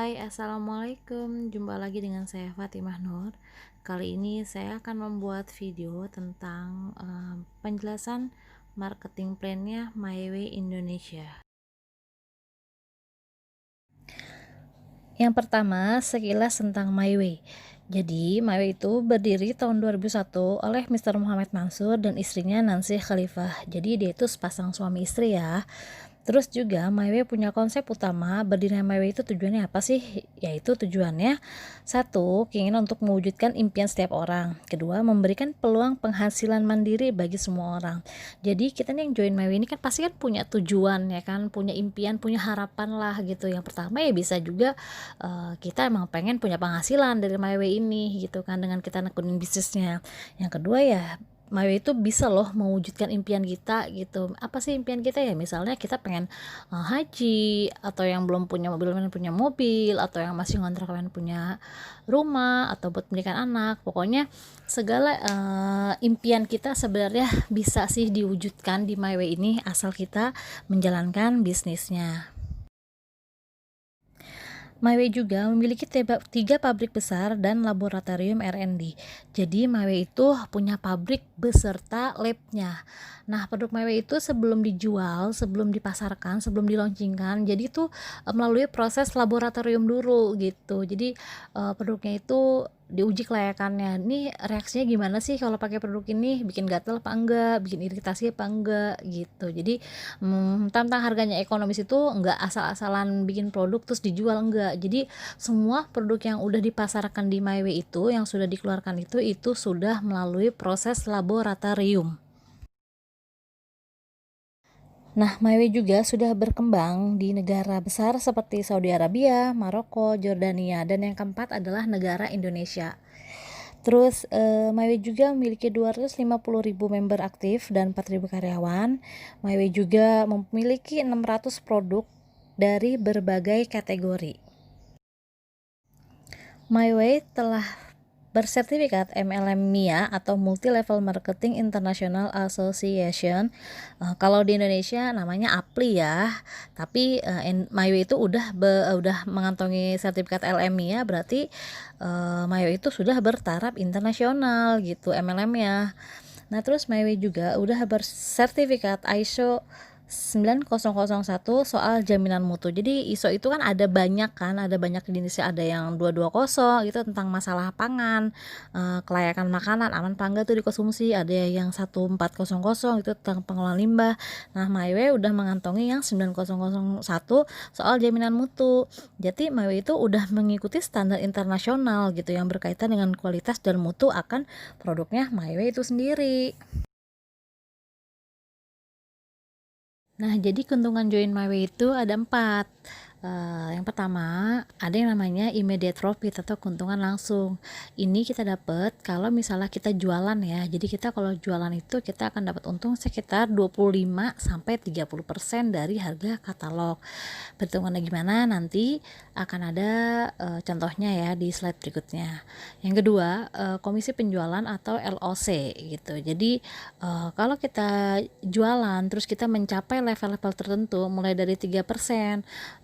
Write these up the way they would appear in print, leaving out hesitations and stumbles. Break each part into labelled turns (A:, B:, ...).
A: Hai, Assalamualaikum. Jumpa lagi dengan saya Fatimah Nur. Kali ini saya akan membuat video tentang penjelasan marketing plan-nya MyWay Indonesia.
B: Yang pertama, sekilas tentang MyWay. Jadi, MyWay itu berdiri tahun 2001 oleh Mr. Muhammad Mansur dan istrinya Nancy Khalifah. Jadi, dia itu sepasang suami istri ya. Terus juga MyWay punya konsep utama. Berdirinya MyWay itu tujuannya apa sih? Yaitu tujuannya satu, keinginan untuk mewujudkan impian setiap orang. Kedua, memberikan peluang penghasilan mandiri bagi semua orang. Jadi kita nih yang join MyWay ini kan pasti kan punya tujuan ya kan, punya impian, punya harapan lah gitu. Yang pertama ya bisa juga kita emang pengen punya penghasilan dari MyWay ini gitu kan, dengan kita nekunin bisnisnya. Yang kedua ya MyWay itu bisa loh mewujudkan impian kita gitu. Apa sih impian kita ya? Misalnya kita pengen haji, atau yang belum punya mobil pengen punya mobil, atau yang masih ngontrak pengen punya rumah, atau buat pendidikan anak. Pokoknya segala impian kita sebenarnya bisa sih diwujudkan di MyWay ini asal kita menjalankan bisnisnya. MyWay juga memiliki tiga pabrik besar dan laboratorium R&D. Jadi MyWay itu punya pabrik beserta labnya. Nah, produk MyWay itu sebelum dijual, sebelum dipasarkan, sebelum dilaunchingkan, jadi itu melalui proses laboratorium dulu gitu. Jadi produknya itu diuji kelayakannya. Nih reaksinya gimana sih kalau pakai produk ini? Bikin gatal apa enggak? Bikin iritasi apa enggak? Gitu. Jadi tentang harganya ekonomis itu enggak asal-asalan bikin produk terus dijual, enggak. Jadi semua produk yang udah dipasarkan di MyWay itu, yang sudah dikeluarkan itu sudah melalui proses laboratorium. Nah, MyWay juga sudah berkembang di negara besar seperti Saudi Arabia, Maroko, Jordania, dan yang keempat adalah negara Indonesia. Terus MyWay juga memiliki 250.000 member aktif dan 4.000 karyawan. MyWay juga memiliki 600 produk dari berbagai kategori. MyWay telah bersertifikat MLM MIA atau Multi Level Marketing International Association. Kalau di Indonesia namanya APLI ya. Tapi MyWay itu udah mengantongi sertifikat LM-nya, berarti MyWay itu sudah bertaraf internasional gitu MLM-nya. Nah, terus MyWay juga udah bersertifikat ISO 9001 soal jaminan mutu. Jadi ISO itu kan ada banyak jenisnya, ada yang 220 itu tentang masalah pangan, kelayakan makanan aman apa enggak tuh dikonsumsi, ada yang 1400 itu tentang pengelolaan limbah. Nah, MyWay udah mengantongi yang 9001 soal jaminan mutu. Jadi MyWay itu udah mengikuti standar internasional gitu yang berkaitan dengan kualitas dan mutu akan produknya MyWay itu sendiri. Nah, jadi keuntungan join MyWay itu ada 4. Yang pertama, ada yang namanya immediate profit atau keuntungan langsung. Ini kita dapat kalau misalnya kita jualan ya. Jadi kita kalau jualan itu kita akan dapat untung sekitar 25 sampai 30% dari harga katalog. Perhitungannya gimana? Nanti akan ada contohnya ya di slide berikutnya. Yang kedua, komisi penjualan atau LOC gitu. Jadi kalau kita jualan terus kita mencapai level-level tertentu mulai dari 3%,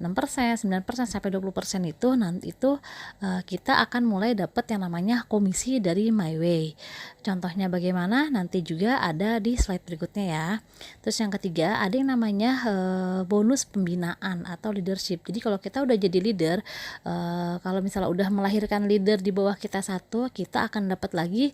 B: 6%, 9% sampai 20% itu nanti itu kita akan mulai dapat yang namanya komisi dari MyWay. Contohnya bagaimana? Nanti juga ada di slide berikutnya ya. Terus yang ketiga, ada yang namanya bonus pembinaan atau leadership. Jadi kalau kita udah jadi leader, kalau misalnya udah melahirkan leader di bawah kita satu, kita akan dapat lagi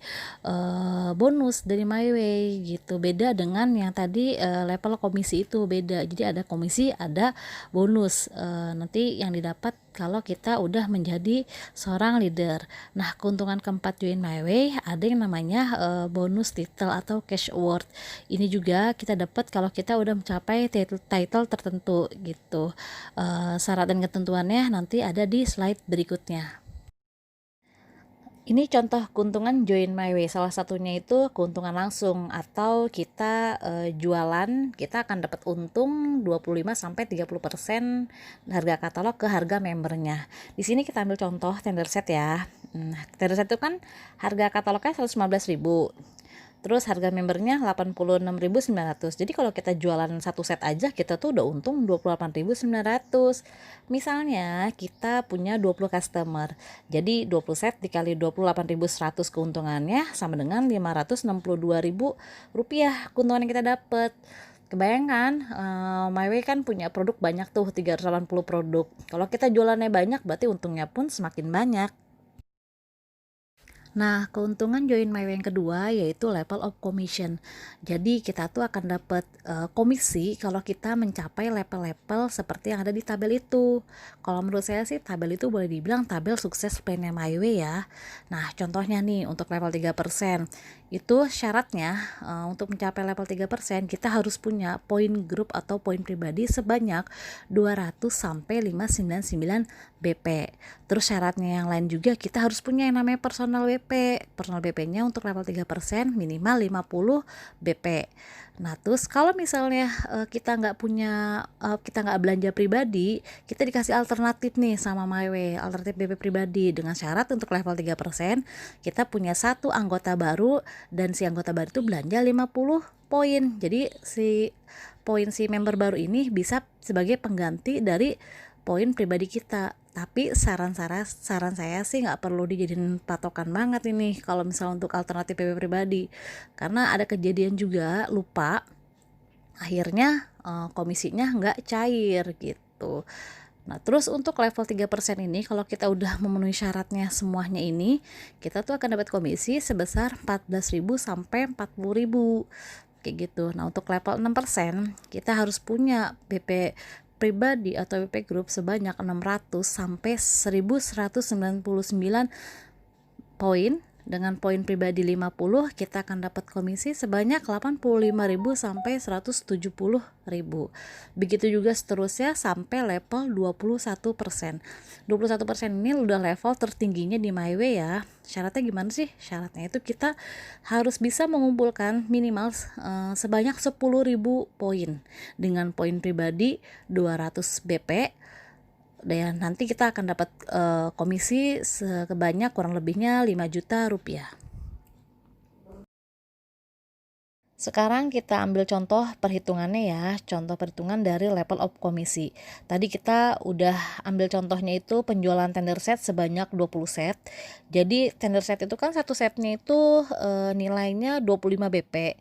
B: bonus dari MyWay gitu. Beda dengan yang tadi level komisi itu beda. Jadi ada komisi, ada bonus. Nanti yang didapat kalau kita udah menjadi seorang leader. Nah, keuntungan keempat join MyWay ada yang namanya bonus title atau cash award. Ini juga kita dapat kalau kita udah mencapai title tertentu gitu. Syarat dan ketentuannya nanti ada di slide berikutnya. Ini contoh keuntungan join MyWay. Salah satunya itu keuntungan langsung, atau kita jualan, kita akan dapat untung 25 sampai 30% harga katalog ke harga membernya. Di sini kita ambil contoh tender set ya. Tender set itu kan harga katalognya 115.000. Terus harga membernya 86.900. Jadi kalau kita jualan satu set aja kita tuh udah untung 28.900. Misalnya kita punya 20 customer. Jadi 20 set dikali 28.100 keuntungannya sama dengan 562.000 rupiah keuntungan yang kita dapat. Kebayangkan, MyWay kan punya produk banyak tuh, 380 produk. Kalau kita jualannya banyak berarti untungnya pun semakin banyak. Nah, keuntungan join MyWay yang kedua yaitu level of commission. Jadi kita tuh akan dapat komisi kalau kita mencapai level-level seperti yang ada di tabel itu. Kalau menurut saya sih tabel itu boleh dibilang tabel sukses plannya MyWay ya. Nah, contohnya nih untuk level 3%. Itu syaratnya untuk mencapai level 3% kita harus punya poin grup atau poin pribadi sebanyak 200 sampai 599 BP. Terus syaratnya yang lain juga kita harus punya yang namanya personal BP. Personal BP-nya untuk level 3% minimal 50 BP. Nah, terus kalau misalnya kita nggak punya, kita nggak belanja pribadi, kita dikasih alternatif nih sama MyWay, alternatif BP pribadi dengan syarat untuk level 3% kita punya satu anggota baru dan si anggota baru itu belanja 50 poin. Jadi si member baru ini bisa sebagai pengganti dari poin pribadi kita. Tapi saran saya sih nggak perlu dijadiin patokan banget ini kalau misalnya untuk alternatif PP pribadi, karena ada kejadian juga lupa akhirnya komisinya nggak cair gitu. Nah, terus untuk level 3% ini kalau kita udah memenuhi syaratnya semuanya ini, kita tuh akan dapat komisi sebesar 14.000 sampai 40.000 kayak gitu. Nah, untuk level 6% kita harus punya BP pribadi atau BP grup sebanyak 600 sampai 1199 poin. Dengan poin pribadi 50 kita akan dapat komisi sebanyak 85.000 sampai 170.000. Begitu juga seterusnya sampai level 21%. 21% ini udah level tertingginya di MyWay ya. Syaratnya gimana sih? Syaratnya itu kita harus bisa mengumpulkan minimal sebanyak 10.000 poin dengan poin pribadi 200 BP. Dan nanti kita akan dapat komisi sebanyak kurang lebihnya 5 juta rupiah. Sekarang kita ambil contoh perhitungannya ya, contoh perhitungan dari level of komisi. Tadi kita udah ambil contohnya itu penjualan tender set sebanyak 20 set. Jadi tender set itu kan satu setnya itu nilainya 25 BP.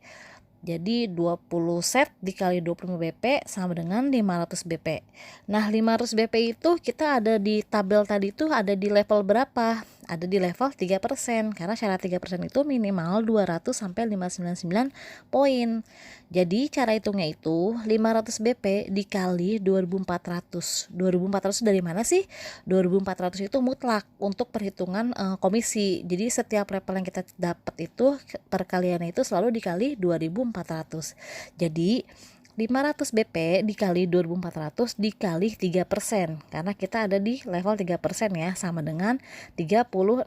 B: Jadi 20 set dikali 25 BP sama dengan 500 BP. Nah, 500 BP itu kita ada di tabel tadi itu ada di level berapa? Ada di level 3%, karena syarat 3% itu minimal 200 sampai 599 poin. Jadi cara hitungnya itu 500 BP dikali 2400. 2400 dari mana sih? 2400 itu mutlak untuk perhitungan komisi. Jadi setiap level yang kita dapat itu perkaliannya itu selalu dikali 2400. Jadi 500 BP dikali 2400 dikali 3%, karena kita ada di level 3% ya, sama dengan 36.000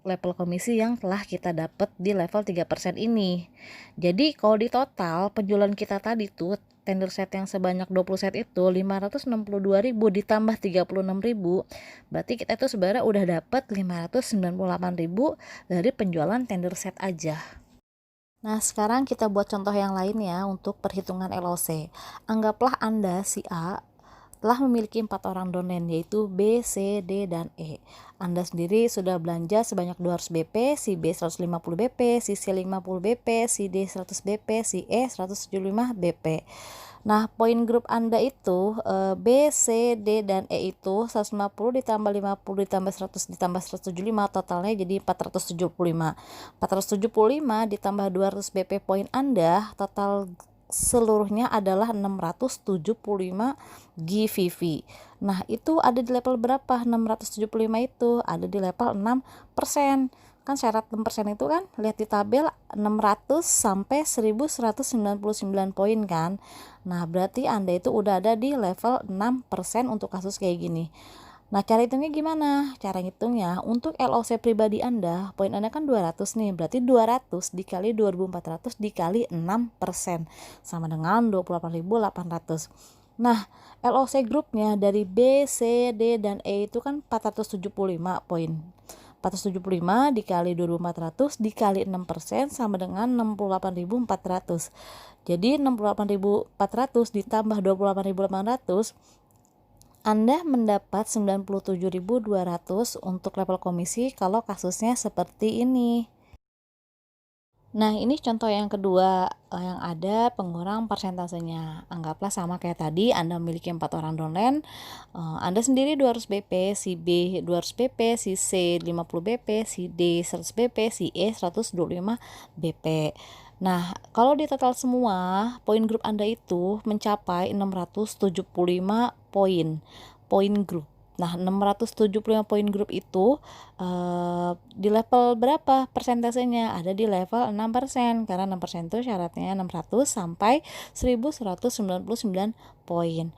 B: level komisi yang telah kita dapat di level 3% ini. Jadi kalau di total penjualan kita tadi tuh tender set yang sebanyak 20 set itu 562.000 ditambah 36.000, berarti kita itu sebenarnya udah dapat 598.000 dari penjualan tender set aja. Nah, sekarang kita buat contoh yang lain ya untuk perhitungan LOC. Anggaplah Anda si A telah memiliki 4 orang downline yaitu B, C, D, dan E. Anda sendiri sudah belanja sebanyak 200 BP, si B 150 BP, si C 50 BP, si D 100 BP, si E 175 BP. Nah, poin grup Anda itu B, C, D, dan E itu 150 ditambah 50 ditambah 100 ditambah 175, totalnya jadi 475. 475 ditambah 200 BP poin Anda, total seluruhnya adalah 675 GVV. Nah, itu ada di level berapa? 675 itu ada di level 6%. Kan syarat 6% itu kan lihat di tabel 600 sampai 1199 poin kan. Nah, berarti Anda itu udah ada di level 6% untuk kasus kayak gini. Nah, cara hitungnya gimana? Cara hitungnya untuk LOC pribadi Anda, poin Anda kan 200 nih, berarti 200 dikali 2400 dikali 6% sama dengan 28.800. Nah, LOC grupnya dari B, C, D, dan E itu kan 475 poin. 475 dikali 2.400 dikali 6% sama dengan 68.400. Jadi 68.400 ditambah 28.800, Anda mendapat 97.200 untuk level komisi kalau kasusnya seperti ini. Nah, ini contoh yang kedua yang ada pengurang persentasenya. Anggaplah sama kayak tadi, Anda memiliki 4 orang downline, Anda sendiri 200 BP, si B 200 BP, si C 50 BP, si D 100 BP, si E 125 BP. Nah, kalau di total semua, poin grup Anda itu mencapai 675 poin grup. Nah, 675 poin grup itu di level berapa persentasenya? Ada di level 6%, karena 6% itu syaratnya 600 sampai 1199 poin.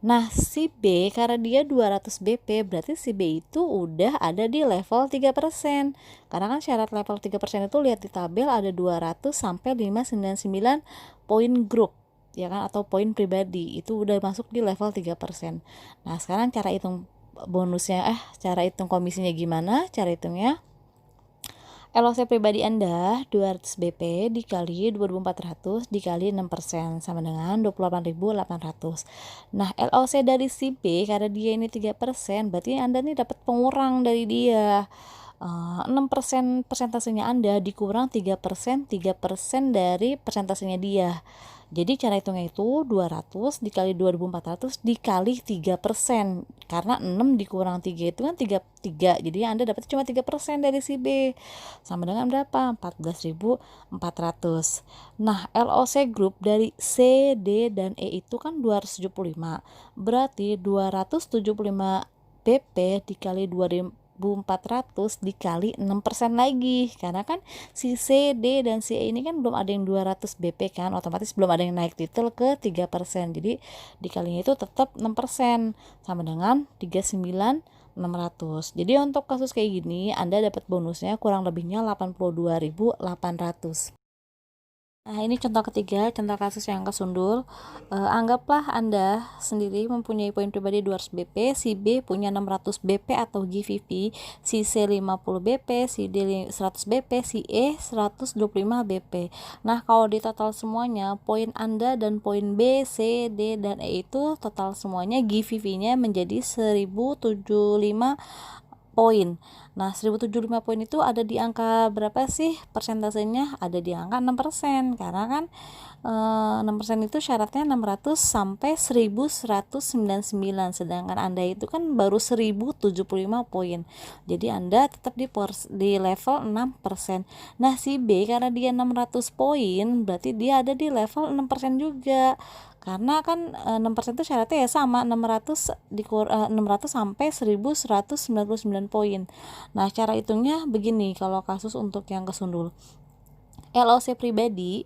B: Nah, si B karena dia 200 BP, berarti si B itu udah ada di level 3%. Karena kan syarat level 3% itu lihat di tabel ada 200 sampai 599 poin grup, ya kan, atau poin pribadi. Itu udah masuk di level 3%. Nah, sekarang cara hitung bonusnya, cara hitung komisinya gimana? Cara hitungnya, LOC pribadi Anda 200 BP dikali 2.400 dikali 6% sama dengan 28.800. Nah, LOC dari si B karena dia ini 3%, berarti Anda nih dapat pengurang dari dia. 6% persentasenya Anda dikurang 3% dari persentasenya dia. Jadi cara hitungnya itu 200 dikali 2.400 dikali 3%. Karena 6 dikurang 3 itu kan 3. Jadi Anda dapat cuma 3% dari si B. Sama dengan berapa? 14.400. Nah, LOC grup dari C, D, dan E itu kan 275. Berarti 275 BP dikali 2.400 dikali 6% lagi, karena kan si C, D, dan si E ini kan belum ada yang 200 BP kan, otomatis belum ada yang naik titel ke 3%, jadi dikalinya itu tetap 6% sama dengan 39.600. Jadi untuk kasus kayak gini Anda dapat bonusnya kurang lebihnya 82.800. Nah, ini contoh ketiga, contoh kasus yang kesundul. Anggaplah Anda sendiri mempunyai poin pribadi 200 BP, si B punya 600 BP atau GVP, si C 50 BP, si D 100 BP, si E 125 BP. Nah, kalau di total semuanya, poin Anda dan poin B, C, D, dan E itu total semuanya GVP-nya menjadi 1075 poin. Nah, 1075 poin itu ada di angka berapa sih persentasenya? Ada di angka 6%, karena kan 6% itu syaratnya 600 sampai 1199, sedangkan Anda itu kan baru 1075 poin. Jadi Anda tetap di level 6%. Nah, si B karena dia 600 poin, berarti dia ada di level 6% juga. Karena kan 6% itu syaratnya ya sama, 600 sampai 1199 poin. Nah, cara hitungnya begini kalau kasus untuk yang kesundul. LOC pribadi,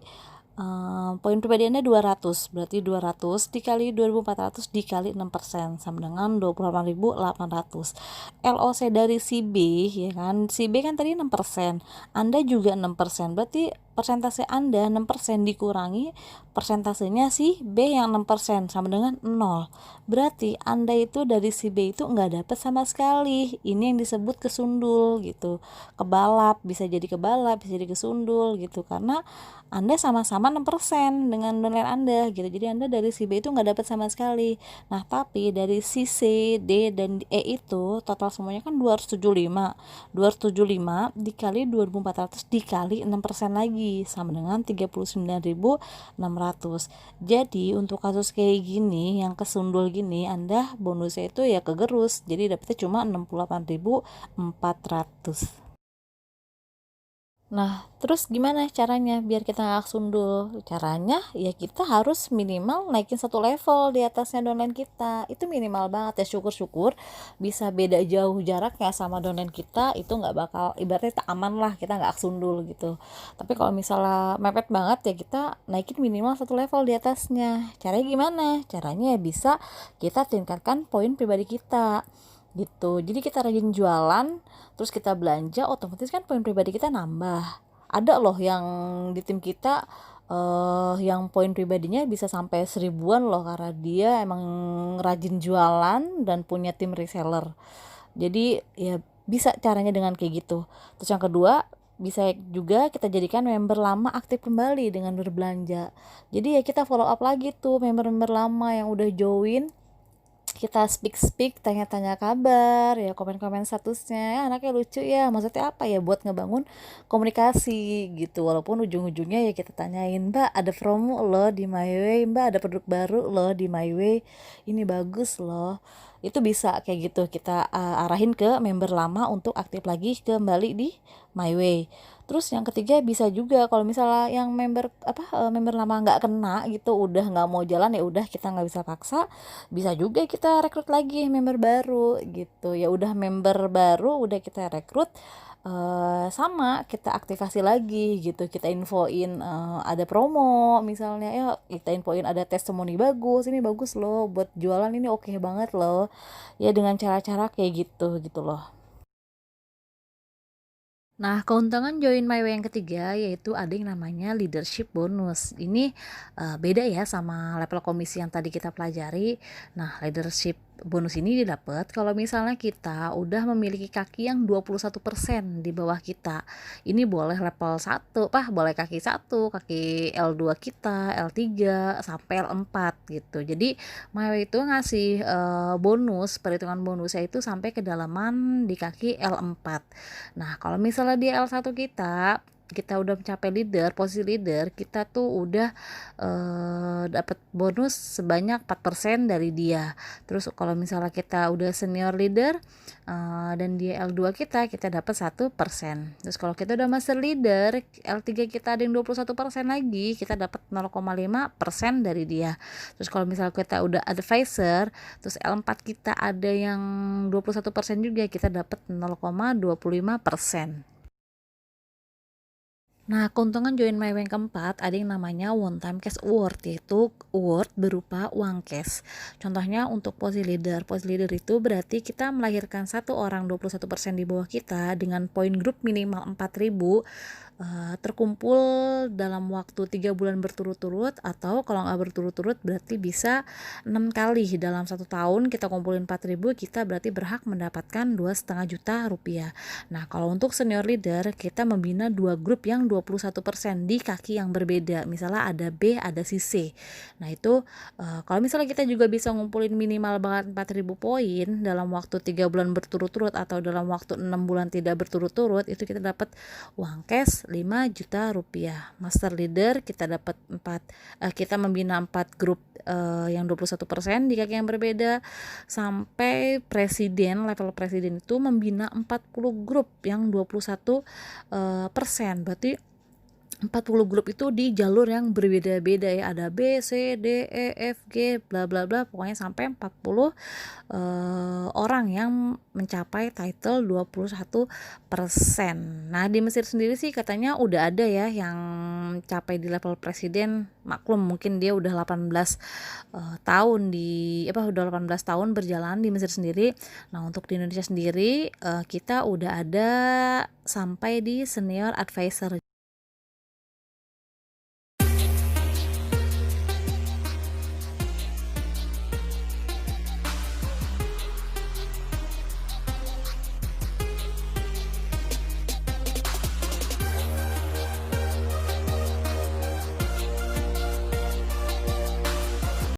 B: poin pribadi Anda 200, berarti 200 dikali 2.400 dikali 6% sama dengan 28.800. LOC dari si B, ya kan, si B kan tadi 6%, Anda juga 6%, berarti persentase Anda 6% dikurangi persentasenya si B yang 6% sama dengan 0. Berarti Anda itu dari si B itu nggak dapat sama sekali. Ini yang disebut kesundul gitu. Kebalap, bisa jadi kebalap, bisa jadi kesundul gitu, karena Anda sama-sama 6% dengan downline Anda gitu. Jadi Anda dari si B itu nggak dapat sama sekali. Nah, tapi dari si C, D, dan E itu total semuanya kan 275. 275 dikali 2.400 dikali 6% lagi sama dengan 39.600. Jadi untuk kasus kayak gini yang kesundul gini, Anda bonusnya itu ya kegerus. Jadi dapetnya cuma 68.400. Nah, terus gimana caranya biar kita nggak sundul? Caranya ya kita harus minimal naikin satu level di atasnya downline kita. Itu minimal banget ya, syukur-syukur bisa beda jauh jaraknya sama downline kita, itu nggak bakal, ibaratnya kita aman lah, kita nggak sundul gitu. Tapi kalau misalnya mepet banget ya kita naikin minimal satu level di atasnya. Caranya gimana? Caranya ya bisa kita tingkatkan poin pribadi kita gitu. Jadi kita rajin jualan, terus kita belanja, otomatis kan poin pribadi kita nambah. Ada loh yang di tim kita yang poin pribadinya bisa sampai 1000-an loh, karena dia emang rajin jualan dan punya tim reseller. Jadi ya Bisa caranya dengan kayak gitu. Terus yang kedua, bisa juga kita jadikan member lama aktif kembali dengan berbelanja. Jadi ya kita follow up lagi tuh member-member lama yang udah join, kita speak tanya-tanya kabar ya, komen-komen statusnya ya, anaknya lucu ya, maksudnya apa ya, buat ngebangun komunikasi gitu. Walaupun ujung-ujungnya ya kita tanyain, mbak ada promo loh di My Way, mbak ada produk baru loh di My Way, ini bagus loh. Itu bisa kayak gitu kita arahin ke member lama untuk aktif lagi kembali di My Way. Terus yang ketiga bisa juga kalau misalnya yang member lama nggak kena gitu, udah nggak mau jalan, ya udah kita nggak bisa paksa, bisa juga kita rekrut lagi member baru gitu. Ya udah member baru udah kita rekrut, sama kita aktivasi lagi gitu, kita infoin ada promo misalnya, ya kita infoin ada testimoni bagus, ini bagus loh buat jualan, ini oke banget loh ya, dengan cara-cara kayak gitu loh. Nah, keuntungan join My Way yang ketiga yaitu ada yang namanya leadership bonus. Ini beda ya sama level komisi yang tadi kita pelajari. Nah, leadership bonus ini didapat kalau misalnya kita udah memiliki kaki yang 21% di bawah kita. Ini boleh level 1, boleh kaki 1, kaki L2 kita, L3 sampai L4 gitu. Jadi My Way itu ngasih bonus, perhitungan bonusnya itu sampai kedalaman di kaki L4. Nah, kalau misalnya di L1 kita udah mencapai leader, posisi leader, kita tuh udah dapat bonus sebanyak 4% dari dia. Terus kalau misalnya kita udah senior leader dan dia L2 kita dapat 1%. Terus kalau kita udah master leader, L3 kita ada yang 21% lagi, kita dapat 0,5% dari dia. Terus kalau misalnya kita udah advisor, terus L4 kita ada yang 21% juga, kita dapat 0,25%. Nah, keuntungan join My Way yang keempat ada yang namanya one time cash award, yaitu award berupa uang cash. Contohnya untuk posisi leader. Posisi leader itu berarti kita melahirkan satu orang 21% di bawah kita dengan poin grup minimal 4.000, terkumpul dalam waktu 3 bulan berturut-turut, atau kalau nggak berturut-turut berarti bisa 6 kali dalam 1 tahun kita kumpulin 4.000, kita berarti berhak mendapatkan 2,5 juta rupiah. Nah, kalau untuk senior leader kita membina 2 grup yang 21% di kaki yang berbeda, misalnya ada B ada si C. Nah itu kalau misalnya kita juga bisa ngumpulin minimal banget 4.000 poin dalam waktu 3 bulan berturut-turut atau dalam waktu 6 bulan tidak berturut-turut, itu kita dapat uang cash 5 juta rupiah. Master leader kita dapat kita membina 4 grup yang 21% di kaki yang berbeda, sampai presiden, level presiden itu membina 40 grup yang 21%. Berarti 40 grup itu di jalur yang berbeda-beda ya, ada B, C, D, E, F, G, bla bla bla, pokoknya sampai 40 orang yang mencapai title 21%. Nah, di Mesir sendiri sih katanya udah ada ya yang capai di level presiden. Maklum mungkin dia udah 18 tahun udah 18 tahun berjalan di Mesir sendiri. Nah, untuk di Indonesia sendiri kita udah ada sampai di senior advisor.